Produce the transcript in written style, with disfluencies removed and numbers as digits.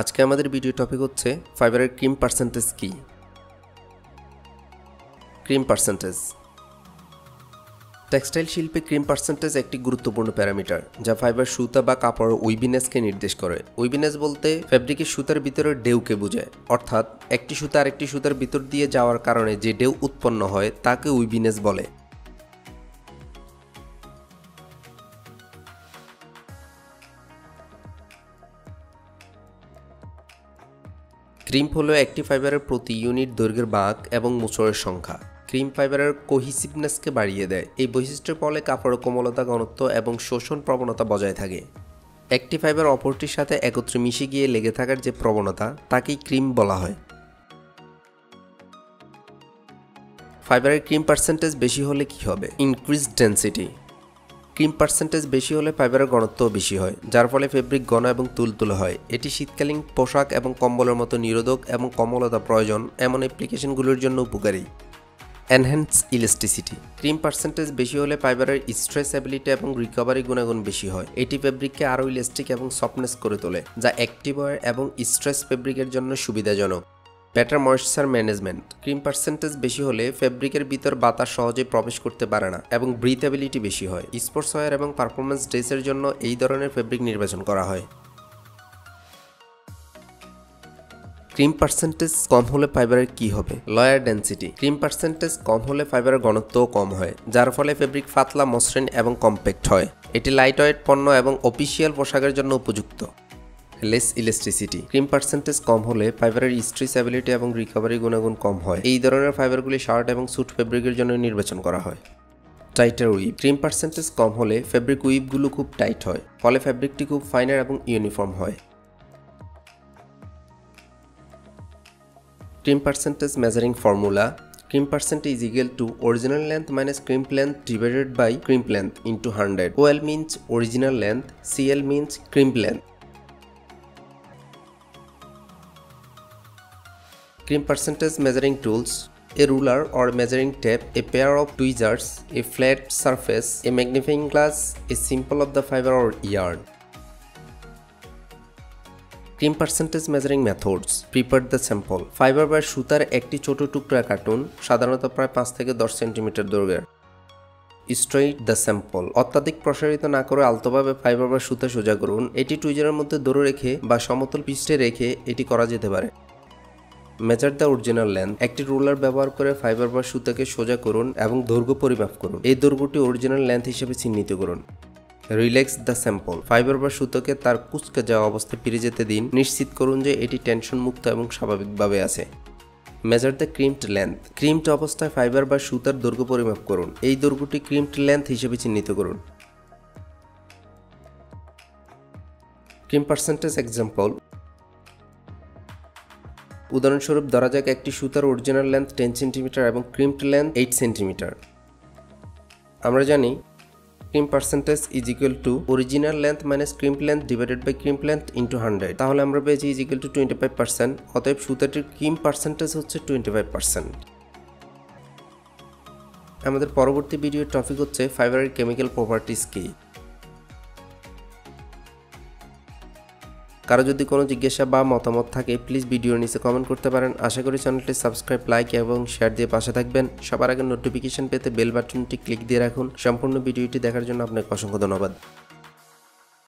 আজকে আমাদের video topic হচ্ছে ফাইবারের ক্রিম পার্সেন্টেজ কি। Cream percentage. টেক্সটাইল শিল্পে ক্রিম পার্সেন্টেজ একটি গুরুত্বপূর্ণ প্যারামিটার যা ফাইবার সুতা বা কাপড়ের উইভিনেসকে নির্দেশ করে। উইভিনেস বলতে ফ্যাব্রিকের সুতার ভিতরে ঢেউকে বোঝায়, অর্থাৎ একটি সুতা আরেকটি সুতার ভিতর দিয়ে যাওয়ার কারণে যে ঢেউ উৎপন্ন হয় তাকে উইভিনেস বলে। ক্রিম্প হলো একটি ফাইবারের প্রতি ইউনিট দৈর্ঘ্যের বাঁক এবং মোচড়ের সংখ্যা। ক্রিম ফাইবারের কোহিসিভনেসকে বাড়িয়ে দেয়। এই বৈশিষ্ট্যের ফলে কাপড়ের কোমলতা, ঘনত্ব এবং শোষণ প্রবণতা বজায় থাকে। একটি ফাইবার অপরটির সাথে একত্রে মিশে গিয়ে লেগে থাকার যে প্রবণতা তাকেই ক্রিম বলা হয়। ফাইবারের ক্রিম পার্সেন্টেজ বেশি হলে কি হবে? Increase density. ক্রিম পার্সেন্টেজ বেশি হলে ফাইবারের ঘনত্বও বেশি হয়, যার ফলে ফেব্রিক ঘন এবং তুলতুলে হয়। এটি শীতকালীন পোশাক এবং কম্বলের মতো নিরোধক এবং কোমলতা প্রয়োজন এমন অ্যাপ্লিকেশনগুলোর জন্য উপকারী। Enhance elasticity. ক্রিম পার্সেন্টেজ বেশি হলে ফাইবারের স্ট্রেচেবিলিটি এবং রিকভারি গুণাগুণ বেশি হয়। এটি ফেব্রিককে আরও ইলাস্টিক এবং সফটনেস করে তোলে, যা অ্যাক্টিভ ওয়্যার এবং স্ট্রেচ ফেব্রিকের জন্য সুবিধাজনক। Better moisture management. Cream percentage বেশি হলে ফেব্রিকের ভিতর বাতাস সহজে প্রবেশ করতে পারে না এবং ব্রিথেবিলিটি বেশি হয়। স্পোর্টস ওয়্যার এবং পারফরমেন্স ড্রেসের জন্য এই ধরনের ফেব্রিক নির্বাচন করা হয়। ক্রিম পার্সেন্টেজ কম হলে ফাইবারের কি হবে? Lawyer density. ক্রিম পার্সেন্টেজ কম হলে ফাইবারের ঘনত্বও কম হয়, যার ফলে ফেব্রিক পাতলা, মসৃণ এবং কম্প্যাক্ট হয়। এটি লাইট ওয়েট পণ্য এবং অফিসিয়াল পোশাকের জন্য উপযুক্ত। Less elasticity. ক্রিম পার্সেন্টেজ কম হলে ফাইবারের স্ট্রেচেবিলিটি এবং রিকভারি গুণাগুণ কম হয়। এই ধরনের ফাইবারগুলি শার্ট এবং স্যুট ফেব্রিকের জন্য নির্বাচন করা হয়। Titre we've. ক্রিম পার্সেন্টেজ কম হলে ফেব্রিক উইভগুলো খুব টাইট হয়, ফলে ফেব্রিকটি খুব ফাইনার এবং ইউনিফর্ম হয়। Cream percentage measuring formula. Cream percentage is equal to original length minus crimp length divided by crimp length into 100. OL means original length, CL means crimp length. Cream percentage measuring tools: a ruler or measuring tape, a pair of tweezers, a flat surface, a magnifying glass, a sample of the fiber or yarn. Cream percentage measuring methods: prepare the sample. Fibre বা সুতার একটি ছোট টুকরা কাটুন, সাধারণত প্রায় 5 থেকে 10 centimetre দৈর্ঘ্যের। Straight the sample. অত্যাধিক প্রসারিত না করে আলতোভাবে ফাইবার বা সুতা সোজা করুন। এটি টুইজারের মধ্যে ধরে রেখে বা সমতল পৃষ্ঠে রেখে এটি করা যেতে পারে। Measure the original length. একটি রুলার ব্যবহার করে ফাইবার বা সুতাকে সোজা করুন এবং দৈর্ঘ্য পরিমাপ করুন। এই দৈর্ঘ্যটি অরিজিনাল লেন্থ হিসেবে চিহ্নিত করুন। Relax the sample. ফাইবার বা সুতোকে তার কুঁচকে যাওয়া অবস্থায় ফিরে যেতে দিন। নিশ্চিত করুন যে এটি টেনশন মুক্ত এবং স্বাভাবিকভাবে আছে। Measure the crimped length. Crimped অবস্থায় ফাইবার বা সুতার দৈর্ঘ্য পরিমাপ করুন। এই দৈর্ঘ্যটি ক্রিমড লেন্থ হিসেবে চিহ্নিত করুন। ক্রিম পার্সেন্টেজ এক্সাম্পল: উদাহরণস্বরূপ ধরা যাক একটি সুতার অরিজিনাল লেন্থ 10 সেন্টিমিটার এবং ক্রিমড লেন্থ 8 সেন্টিমিটার। আমরা জানি crimp percentage is equal to original length minus crimp length divided by crimp length into 100। তাহলে আমরা পেয়েছি ইজ ইকুয়াল টু 25%। অতএব সুতাটির ক্রিম পার্সেন্টেজ হচ্ছে 25%। আমাদের পরবর্তী ভিডিওর টপিক হচ্ছে ফাইবারের কেমিক্যাল প্রপার্টিজ কি। কারো যদি কোনো জিজ্ঞাসা বা মতামত থাকে প্লিজ ভিডিওর নিচে কমেন্ট করতে পারেন। আশা করি চ্যানেলটি সাবস্ক্রাইব, লাইক এবং শেয়ার দিয়ে পাশে থাকবেন। সবার আগে নোটিফিকেশন পেতে বেল বাটনটি ক্লিক দিয়ে রাখুন। সম্পূর্ণ ভিডিওটি দেখার জন্য আপনাকে অসংখ্য ধন্যবাদ।